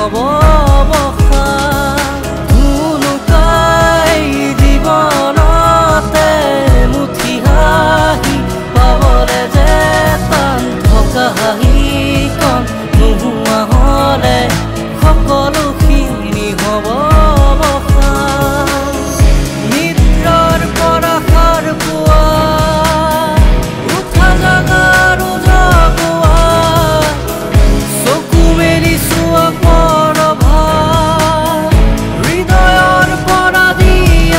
হব বসা ধুনুকাই জীৱনতে মুঠি হাঁহি পাবলে যে টান থকা হাঁহিকণ নোহোৱা হ'লে সকলোখিনি হ'ব বসা নিদ্ৰাৰ পৰা সাৰ পোৱা উঠা জাগাৰ উজগুৱা চকু মেলি চোৱা পৰভা হৃদয়ৰ পৰা দি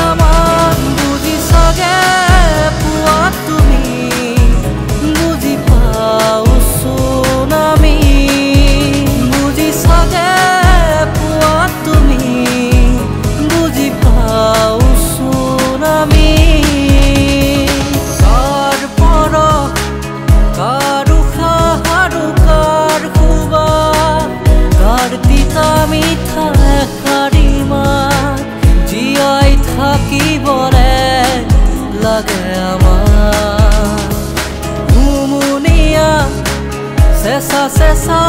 আমাক বুজি চাগে পোৱা তুমি বুজি পাওঁচোন আমি বুজি চাগে পোৱা তুমি বুজি পাওঁচোন আমি কাৰ পৰশ কাৰ উশাহ আৰু কাৰ সুবাস কাৰ তিতা মিঠা এষাৰি মাত জীয়াই থাকিবলে লাগে আমাক হুমুনিয়া চেঁচা চেঁচা